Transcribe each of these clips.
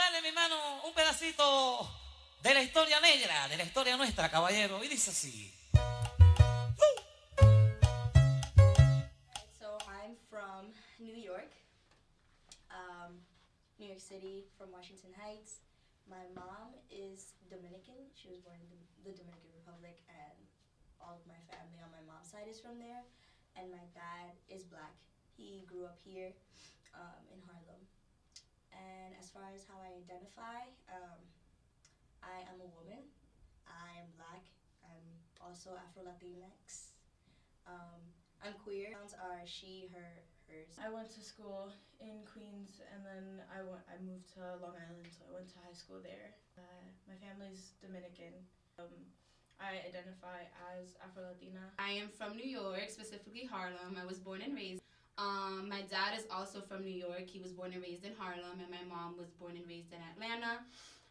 Dale, mi mano, un pedacito de la historia negra, de la historia nuestra, caballero. Y dice así. So I'm from New York, New York City, from Washington Heights. My mom is Dominican. She was born in the Dominican Republic, and all of my family on my mom's side is from there. And my dad is black. He grew up here in Harlem. And as far as how I identify, I am a woman. I am black. I'm also Afro-Latinx. I'm queer. Pronouns are she, her, hers. I went to school in Queens, and then I moved to Long Island, so I went to high school there. My family's Dominican. I identify as Afro-Latina. I am from New York, specifically Harlem. I was born and raised. My dad is also from New York. He was born and raised in Harlem, and my mom was born and raised in Atlanta.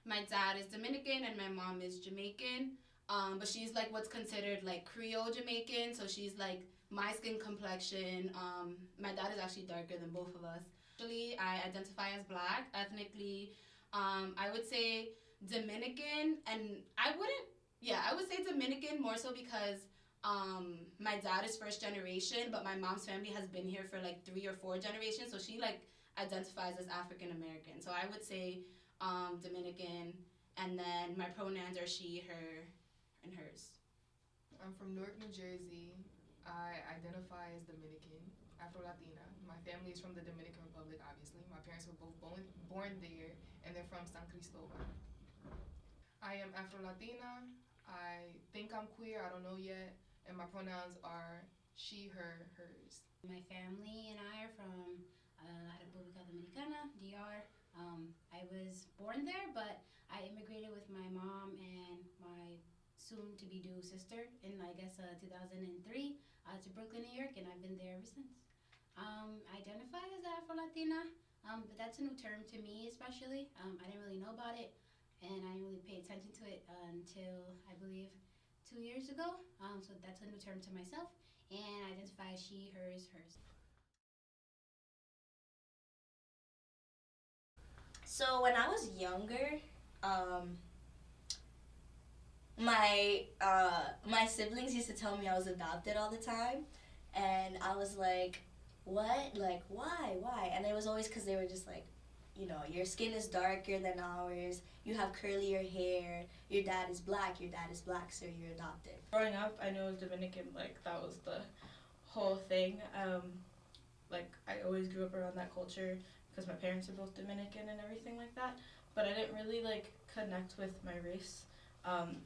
My dad is Dominican, and my mom is Jamaican. But she's like what's considered like Creole Jamaican, so she's like my skin complexion. My dad is actually darker than both of us. Actually, I identify as black. Ethnically, I would say Dominican, and I would say Dominican more so because my dad is first generation, but my mom's family has been here for like 3 or 4 generations, so she like identifies as African American. So I would say Dominican, and then my pronouns are she, her, and hers. I'm from Newark, New Jersey. I identify as Dominican, Afro-Latina. My family is from the Dominican Republic, obviously. My parents were both born there, and they're from San Cristobal. I am Afro-Latina. I think I'm queer, I don't know yet, and my pronouns are she, her, hers. My family and I are from República Dominicana, DR. I was born there, but I immigrated with my mom and my soon-to-be-due sister in, 2003 to Brooklyn, New York, and I've been there ever since. I identify as Afro-Latina, but that's a new term to me especially. I didn't really know about it, and I didn't really pay attention to it until, I believe, 2 years ago. So that's a new term to myself, and I identify as she, hers, hers. So when I was younger, my siblings used to tell me I was adopted all the time, and I was like, what? Like, why? And it was always because they were just like, you know, your skin is darker than ours, you have curlier hair, your dad is black, so you're adopted. Growing up, I knew I was Dominican, like that was the whole thing. Like I always grew up around that culture because my parents are both Dominican and everything like that, but I didn't really like connect with my race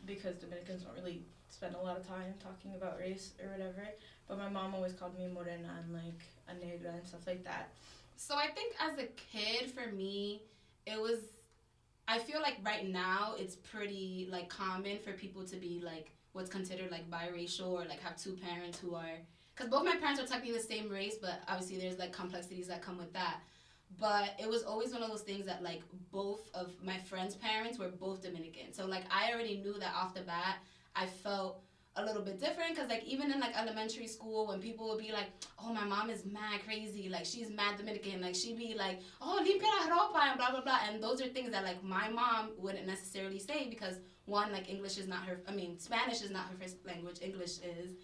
because Dominicans don't really spend a lot of time talking about race or whatever, but my mom always called me morena and like a negra and stuff like that. So I think as a kid, for me, I feel like right now it's pretty like common for people to be like what's considered like biracial or like have 2 parents who are, because both my parents are technically the same race, but obviously there's like complexities that come with that. But it was always one of those things that like both of my friends' parents were both Dominican. So like I already knew that off the bat I felt a little bit different, because like even in like elementary school when people would be like, oh, my mom is mad crazy, like she's mad Dominican, like she'd be like, oh, limpia la ropa and blah blah blah, and those are things that like my mom wouldn't necessarily say because one, like Spanish is not her first language, English is.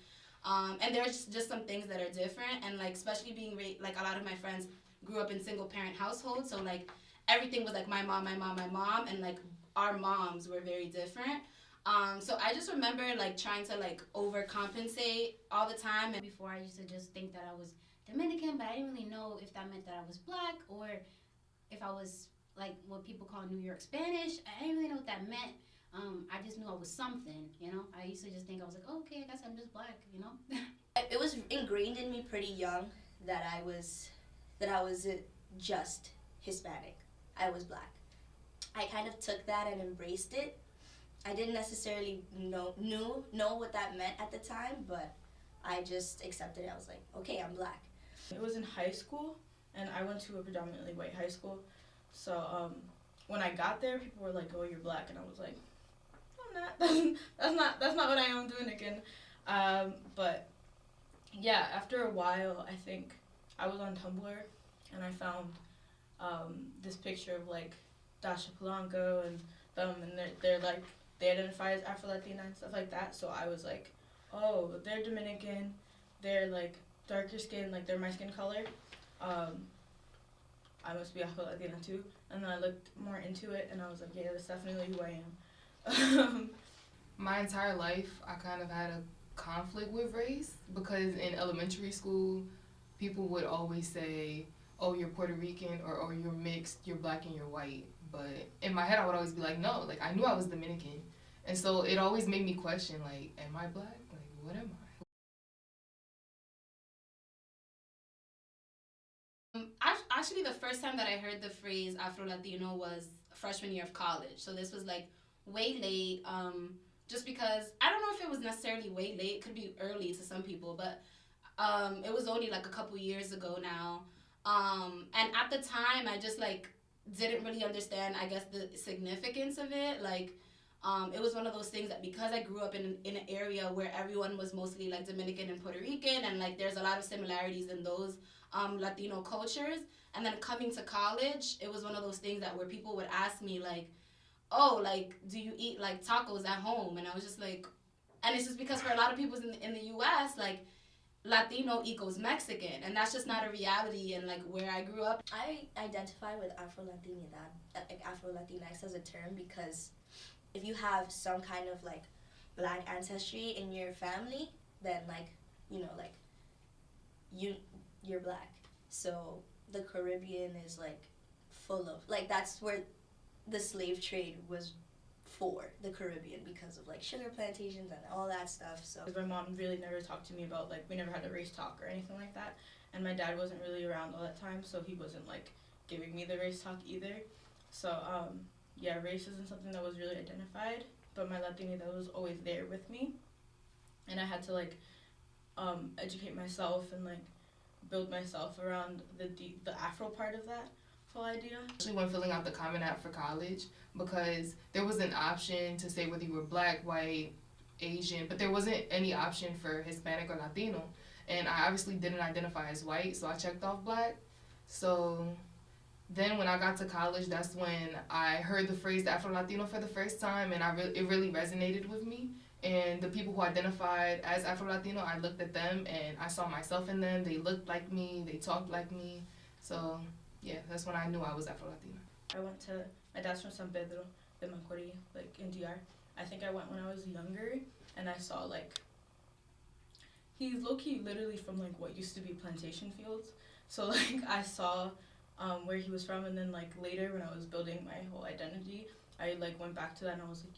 And there's just some things that are different, and like especially being like a lot of my friends grew up in single parent households, so like everything was like my mom, and like our moms were very different. So I just remember like trying to like overcompensate all the time. And Before, I used to just think that I was Dominican, but I didn't really know if that meant that I was black or if I was like what people call New York Spanish. I didn't really know what that meant. I just knew I was something, you know? I used to just think I was like, oh, okay, I guess I'm just black, you know? It was ingrained in me pretty young that I was just Hispanic. I was black. I kind of took that and embraced it. I didn't necessarily know what that meant at the time, but I just accepted it. I was like, okay, I'm black. It was in high school, and I went to a predominantly white high school. So when I got there, people were like, oh, you're black, and I was like, I'm not. That's not what I am doing again. But yeah, after a while, I think I was on Tumblr, and I found this picture of like Dasha Polanco and them, and they're like, they identify as Afro-Latina and stuff like that. So I was like, oh, they're Dominican, they're like darker skin, like they're my skin color. I must be Afro-Latina too. And then I looked more into it, and I was like, yeah, that's definitely who I am. My entire life, I kind of had a conflict with race because in elementary school, people would always say, oh, you're Puerto Rican, or oh, you're mixed, you're black and you're white. But in my head, I would always be like, no, like I knew I was Dominican. And so it always made me question, like, am I black? Like, what am I? Actually, the first time that I heard the phrase Afro-Latino was freshman year of college. So this was like way late, just because, I don't know if it was necessarily way late. It could be early to some people, but it was only like a couple years ago now. And at the time, I just like didn't really understand, I guess, the significance of it. Like, it was one of those things that because I grew up in an area where everyone was mostly like Dominican and Puerto Rican, and like there's a lot of similarities in those Latino cultures. And then coming to college, it was one of those things that where people would ask me like, oh, like, do you eat like tacos at home? And I was just like, and it's just because for a lot of people in the U.S., like, Latino equals Mexican, and that's just not a reality. And like where I grew up, I identify with Afro-Latinx as a term because if you have some kind of like black ancestry in your family, then like, you know, like you're black. So the Caribbean is like full of like, that's where the slave trade was for, the Caribbean, because of like sugar plantations and all that stuff. So my mom really never talked to me about, like, we never had a race talk or anything like that, and my dad wasn't really around all that time, so he wasn't like giving me the race talk either. So yeah, race isn't something that was really identified, but my Latinidad was always there with me, and I had to like educate myself and like build myself around the Afro part of that whole idea. Especially when filling out the Common App for college, because there was an option to say whether you were black, white, Asian, but there wasn't any option for Hispanic or Latino. And I obviously didn't identify as white, so I checked off black. So then when I got to college, that's when I heard the phrase Afro-Latino for the first time, and it really resonated with me. And the people who identified as Afro-Latino, I looked at them and I saw myself in them. They looked like me, they talked like me. So yeah, that's when I knew I was Afro-Latina. I went to, my dad's from San Pedro de Macorís, like in DR. I think I went when I was younger, and I saw like, he's low-key literally from like what used to be plantation fields. So like I saw where he was from, and then like later when I was building my whole identity, I like went back to that and I was like,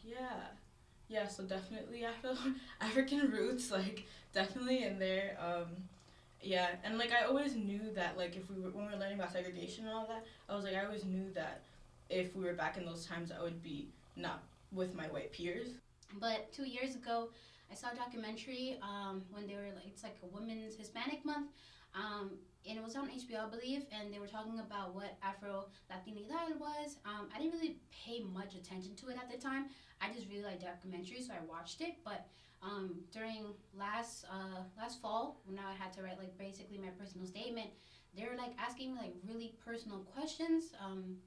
yeah, so definitely African roots, like definitely in there. Yeah, and like I always knew that like when we were learning about segregation and all that, I was like, I always knew that if we were back in those times, I would be not with my white peers. But 2 years ago, I saw a documentary when they were like, it's like a Women's Hispanic Month, and it was on HBO, I believe, and they were talking about what Afro-Latinidad was. I didn't really pay much attention to it at the time. I just really liked documentaries, so I watched it. But during last fall, when I had to write like basically my personal statement, they were like asking me like really personal questions.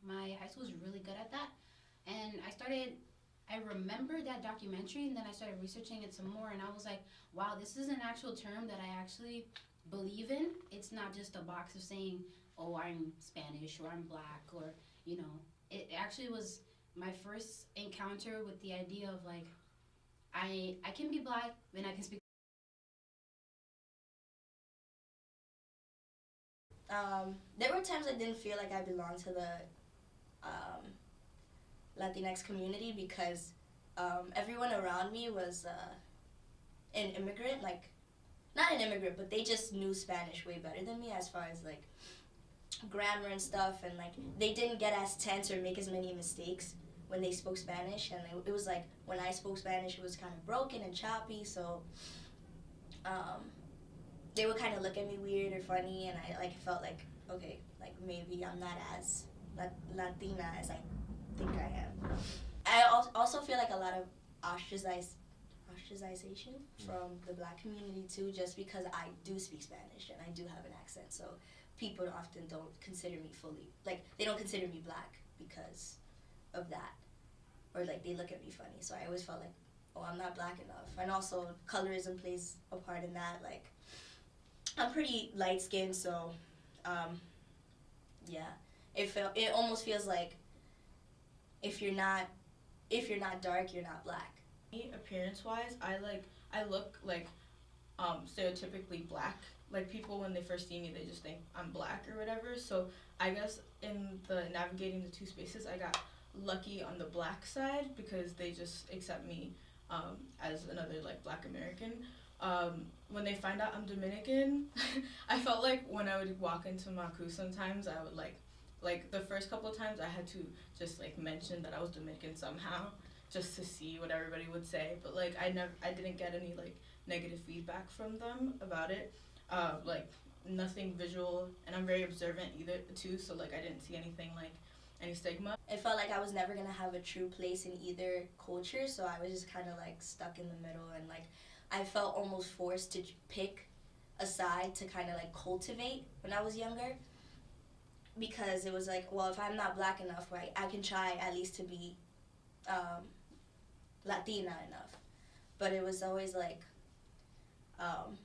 My high school was really good at that, and I remembered that documentary, and then I started researching it some more, and I was like, wow, this is an actual term that I actually believe in. It's not just a box of saying, oh, I'm Spanish or I'm black, or, you know, it actually was my first encounter with the idea of like, I can be black and I can speak. There were times I didn't feel like I belonged to the Latinx community because everyone around me was an immigrant, like, not an immigrant, but they just knew Spanish way better than me as far as like grammar and stuff, and like they didn't get as tense or make as many mistakes when they spoke Spanish, and it was like when I spoke Spanish it was kind of broken and choppy, so they would kind of look at me weird or funny, and I like felt like, okay, like maybe I'm not as Latina as I think I am. I also feel like a lot of ostracization from the black community too, just because I do speak Spanish and I do have an accent, so people often don't consider me fully, like they don't consider me black because of that, or like they look at me funny. So I always felt like, oh, I'm not black enough. And also colorism plays a part in that. Like, I'm pretty light skinned, so yeah, it almost feels like if you're not dark, you're not black. Appearance wise, I look like stereotypically black. Like, people when they first see me, they just think I'm black or whatever. So I guess in the navigating the two spaces, I got lucky on the black side because they just accept me as another like black American. When they find out I'm Dominican, I felt like when I would walk into Maku sometimes, I would like the first couple of times I had to just like mention that I was Dominican somehow, just to see what everybody would say. But like I didn't get any like negative feedback from them about it. Like nothing visual, and I'm very observant either too, so like I didn't see anything like any stigma. It felt like I was never gonna have a true place in either culture, so I was just kind of like stuck in the middle, and like I felt almost forced to pick a side to kind of like cultivate when I was younger, because it was like, well, if I'm not black enough, right, I can try at least to be Latina enough. But it was always like,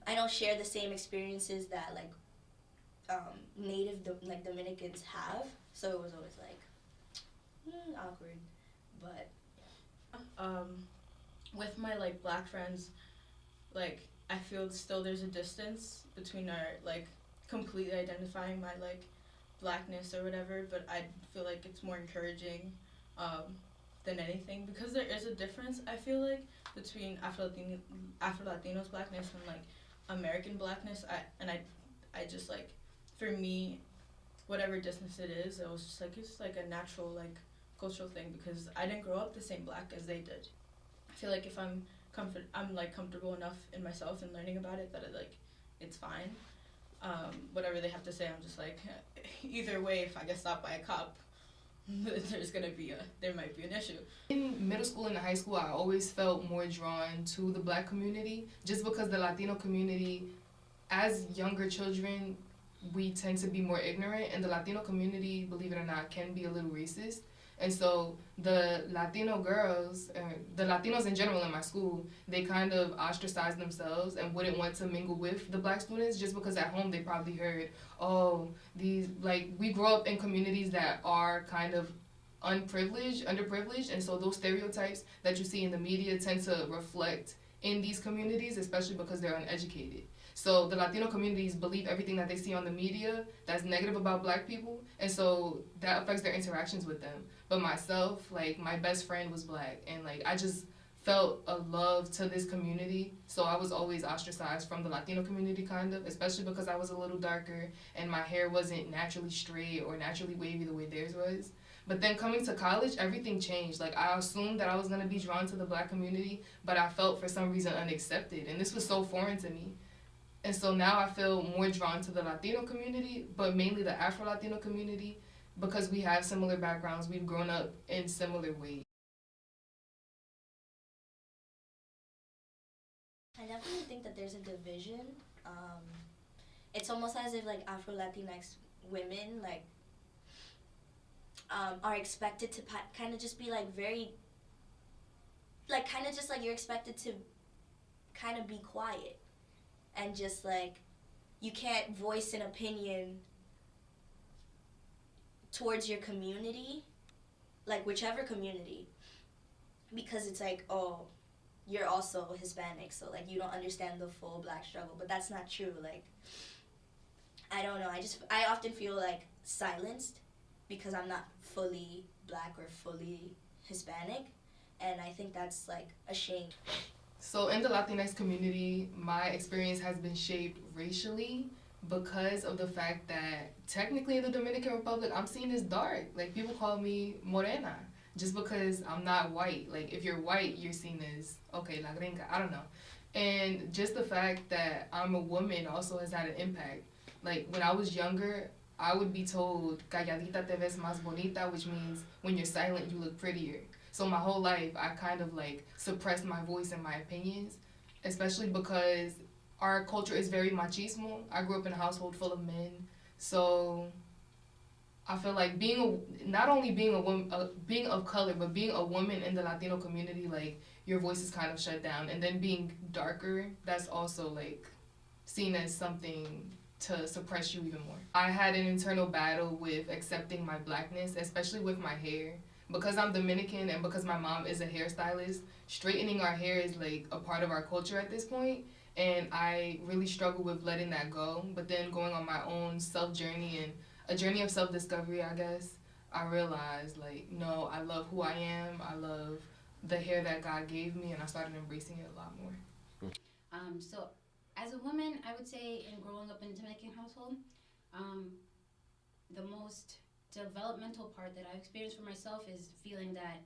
I don't share the same experiences that like native Dominicans have, so it was always like awkward. But with my like black friends, like I feel still there's a distance between our like completely identifying my like blackness or whatever, but I feel like it's more encouraging than anything, because there is a difference, I feel like, between Afro-Latinos blackness and like American blackness. I just like, for me, whatever distance it is, it was just like, it's like a natural like cultural thing, because I didn't grow up the same black as they did. I feel like if I'm like comfortable enough in myself and learning about it that it's fine. Whatever they have to say, I'm just like, either way, if I get stopped by a cop, there might be an issue. In middle school and high school, I always felt more drawn to the black community, just because the Latino community, as younger children, we tend to be more ignorant, and the Latino community, believe it or not, can be a little racist. And so the Latino girls, the Latinos in general in my school, they kind of ostracized themselves and wouldn't want to mingle with the black students, just because at home they probably heard, oh, these, like, we grow up in communities that are kind of underprivileged, and so those stereotypes that you see in the media tend to reflect in these communities, especially because they're uneducated. So the Latino communities believe everything that they see on the media that's negative about black people, and so that affects their interactions with them. But myself, like, my best friend was black, and like I just felt a love to this community, so I was always ostracized from the Latino community, kind of, especially because I was a little darker and my hair wasn't naturally straight or naturally wavy the way theirs was. But then coming to college, everything changed. Like, I assumed that I was going to be drawn to the black community, but I felt for some reason unaccepted, and this was so foreign to me. And so now I feel more drawn to the Latino community, but mainly the Afro-Latino community, because we have similar backgrounds. We've grown up in similar ways. I definitely think that there's a division. It's almost as if like Afro-Latinx women like are expected to kind of just be like very, like kind of just like you're expected to kind of be quiet. And just like, you can't voice an opinion towards your community, like whichever community, because it's like, oh, you're also Hispanic, so like you don't understand the full black struggle. But that's not true. Like, I don't know, I often feel like silenced because I'm not fully black or fully Hispanic, and I think that's like a shame. So in the Latinx community, my experience has been shaped racially because of the fact that technically in the Dominican Republic, I'm seen as dark. Like, people call me morena just because I'm not white. Like, if you're white, you're seen as, okay, la gringa, I don't know. And just the fact that I'm a woman also has had an impact. Like, when I was younger, I would be told, calladita te ves más bonita, which means when you're silent, you look prettier. So my whole life, I kind of like suppressed my voice and my opinions, especially because our culture is very machismo. I grew up in a household full of men. So I feel like not only being a woman, being of color, but being a woman in the Latino community, like your voice is kind of shut down, and then being darker, that's also like seen as something to suppress you even more. I had an internal battle with accepting my blackness, especially with my hair. Because I'm Dominican and because my mom is a hairstylist, straightening our hair is like a part of our culture at this point, and I really struggle with letting that go. But then going on my own self journey and a journey of self discovery, I guess, I realized like, no, I love who I am. I love the hair that God gave me, and I started embracing it a lot more. So as a woman, I would say in growing up in a Dominican household, the most developmental part that I've experienced for myself is feeling that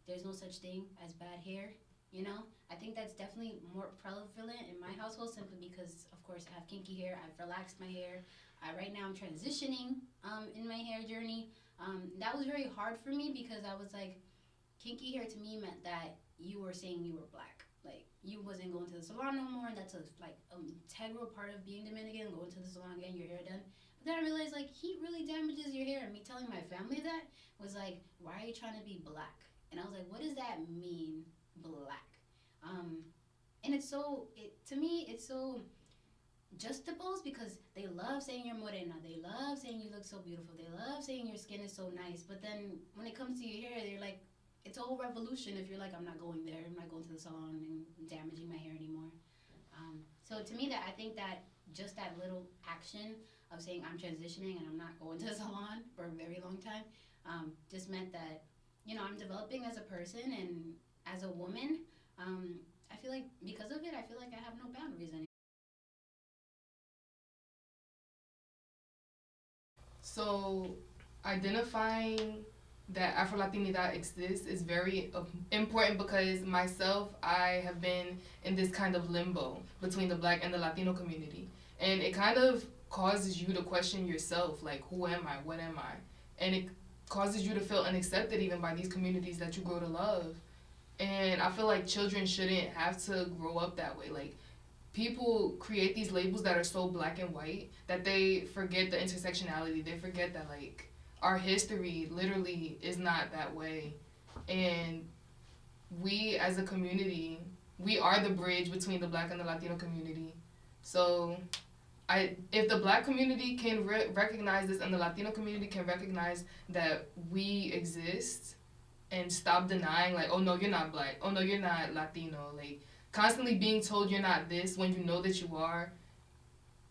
there's no such thing as bad hair. You know, I think that's definitely more prevalent in my household simply because, of course, I have kinky hair. I've relaxed my hair. Right now, I'm transitioning in my hair journey. That was very hard for me because I was like, kinky hair to me meant that you were saying you were black. Like, you wasn't going to the salon no more. That's a integral part of being Dominican, going to the salon, getting your hair done. But then I realized, like, heat really damages your hair. And me telling my family that was like, why are you trying to be black? And I was like, what does that mean, black? And it's so, to me, it's so juxtaposed because they love saying you're morena. They love saying you look so beautiful. They love saying your skin is so nice. But then when it comes to your hair, they're like, it's a whole revolution if you're like, I'm not going there. I'm not going to the salon and damaging my hair anymore. So to me, that I think that just that little action of saying I'm transitioning and I'm not going to the salon for a very long time just meant that, you know, I'm developing as a person and as a woman. I feel like because of it, I feel like I have no boundaries anymore. So, identifying that Afro-Latinidad exists is very important because myself, I have been in this kind of limbo between the Black and the Latino community. And it kind of causes you to question yourself, like, who am I? What am I? And it causes you to feel unaccepted even by these communities that you grow to love. And I feel like children shouldn't have to grow up that way. Like, people create these labels that are so black and white that they forget the intersectionality. They forget that, like, our history literally is not that way. And we as a community, we are the bridge between the Black and the Latino community. So if the Black community can recognize this and the Latino community can recognize that we exist and stop denying, like, oh no, you're not Black, oh no, you're not Latino, like, constantly being told you're not this when you know that you are,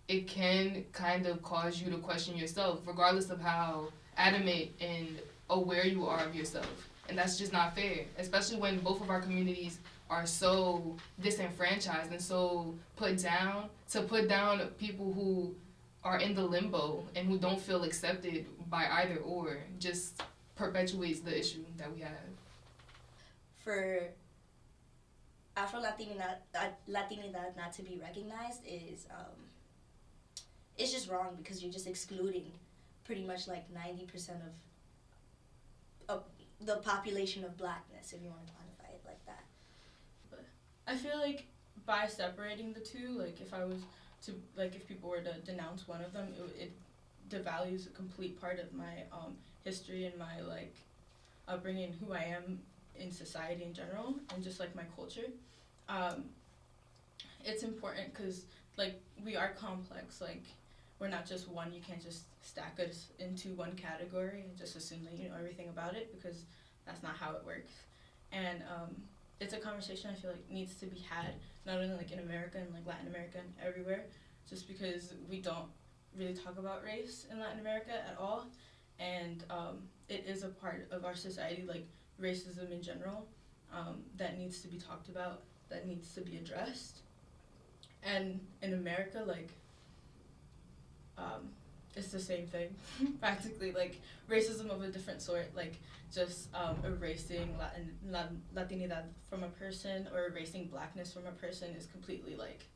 it can kind of cause you to question yourself, regardless of how adamant and aware you are of yourself. And that's just not fair, especially when both of our communities are so disenfranchised and so put down. To put down people who are in the limbo and who don't feel accepted by either or just perpetuates the issue that we have. For Afro-Latinidad not to be recognized is it's just wrong because you're just excluding pretty much like 90% of the population of Blackness, if you want to quantify it like that. But I feel like by separating the two, like if people were to denounce one of them, it devalues a complete part of my history and my like upbringing, who I am in society in general, and just like my culture. It's important because like we are complex. Like we're not just one. You can't just stack us into one category and just assume that you know everything about it, because that's not how it works. And it's a conversation I feel like needs to be had, not only like in America and like Latin America and everywhere, just because we don't really talk about race in Latin America at all. And it is a part of our society, like racism in general, that needs to be talked about, that needs to be addressed. And in America, like, it's the same thing, practically, like racism of a different sort, like just erasing Latinidad from a person or erasing Blackness from a person is completely like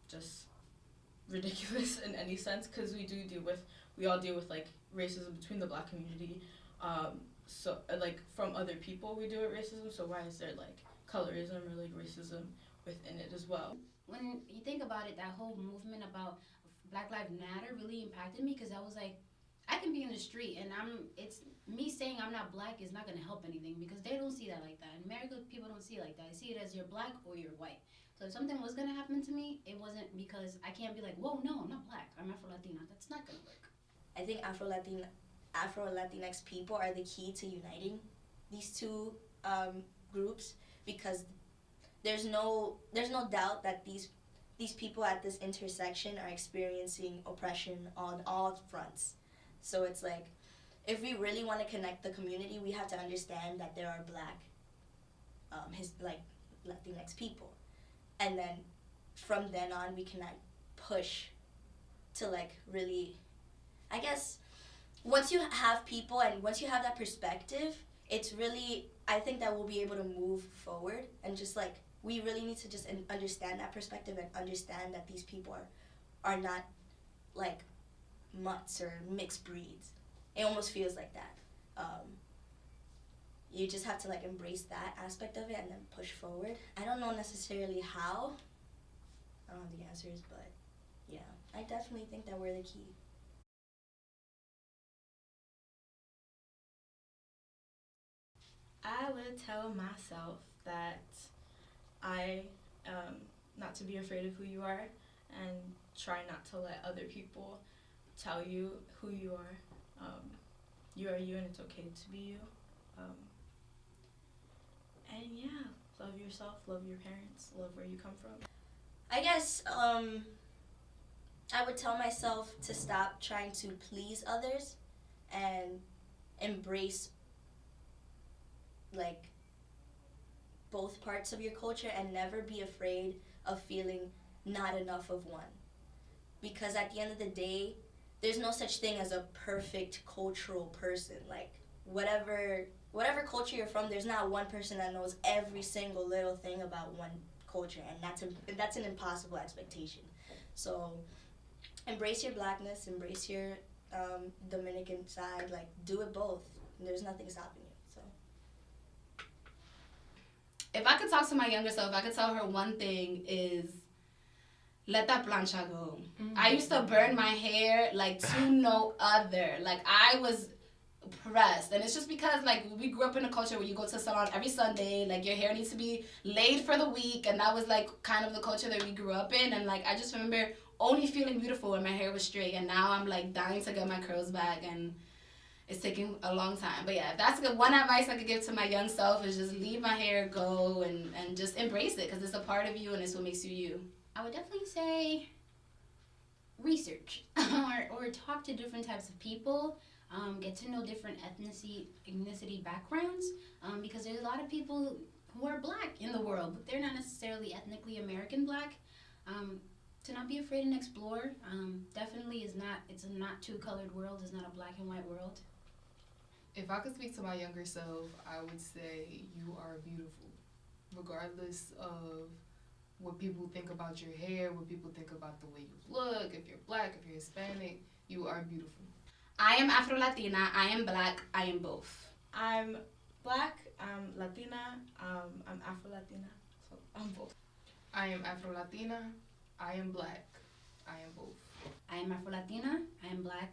just ridiculous in any sense, because we all deal with like racism between the Black community, so like from other people we deal with racism, so why is there like colorism or like racism within it as well? When you think about it, that whole movement about Black Lives Matter really impacted me, because I was like, I can be in the street and it's me saying I'm not black is not going to help anything because they don't see that like that. In America, people don't see it like that. They see it as you're black or you're white. So if something was going to happen to me, it wasn't because I can't be like, whoa, no, I'm not black. I'm Afro-Latina. That's not going to work. I think Afro-Latinx people are the key to uniting these two groups, because there's no doubt that these people at this intersection are experiencing oppression on all fronts. So it's like, if we really want to connect the community, we have to understand that there are black, Latinx people, and then from then on we can push to really, I guess, once you have people and once you have that perspective, it's really, I think that we'll be able to move forward, and just we really need to just understand that perspective and understand that these people are not mutts or mixed breeds. It almost feels like that. You just have to embrace that aspect of it and then push forward. I don't know necessarily how. I don't have the answers, but yeah, I definitely think that we're the key. I would tell myself that not to be afraid of who you are and try not to let other people tell you who you are. You are you and it's okay to be you. And yeah, love yourself, love your parents, love where you come from. I guess I would tell myself to stop trying to please others and embrace both parts of your culture, and never be afraid of feeling not enough of one. Because at the end of the day, there's no such thing as a perfect cultural person. Whatever culture you're from, there's not one person that knows every single little thing about one culture, and that's an impossible expectation. So embrace your blackness, embrace your Dominican side, do it both. There's nothing stopping you. So if I could talk to my younger self, I could tell her one thing is, let that plancha go. Mm-hmm. I used to burn my hair to no other. I was pressed. And it's just because, we grew up in a culture where you go to the salon every Sunday. Your hair needs to be laid for the week. And that was, kind of the culture that we grew up in. And, I just remember only feeling beautiful when my hair was straight. And now I'm, dying to get my curls back. And it's taking a long time. But, yeah, if that's one advice I could give to my young self is just leave my hair go and just embrace it, because it's a part of you and it's what makes you you. I would definitely say research or talk to different types of people, get to know different ethnicity backgrounds, because there's a lot of people who are black in the world, but they're not necessarily ethnically American black. To not be afraid and explore. Definitely it's a not two-colored world. It's not a black and white world. If I could speak to my younger self, I would say you are beautiful, regardless of what people think about your hair, what people think about the way you look, if you're black, if you're Hispanic, you are beautiful. I am Afro-Latina, I am black, I am both. I'm black, I'm Latina, I'm Afro-Latina, so I'm both. I am Afro-Latina, I am black, I am both. I am Afro-Latina, I am black,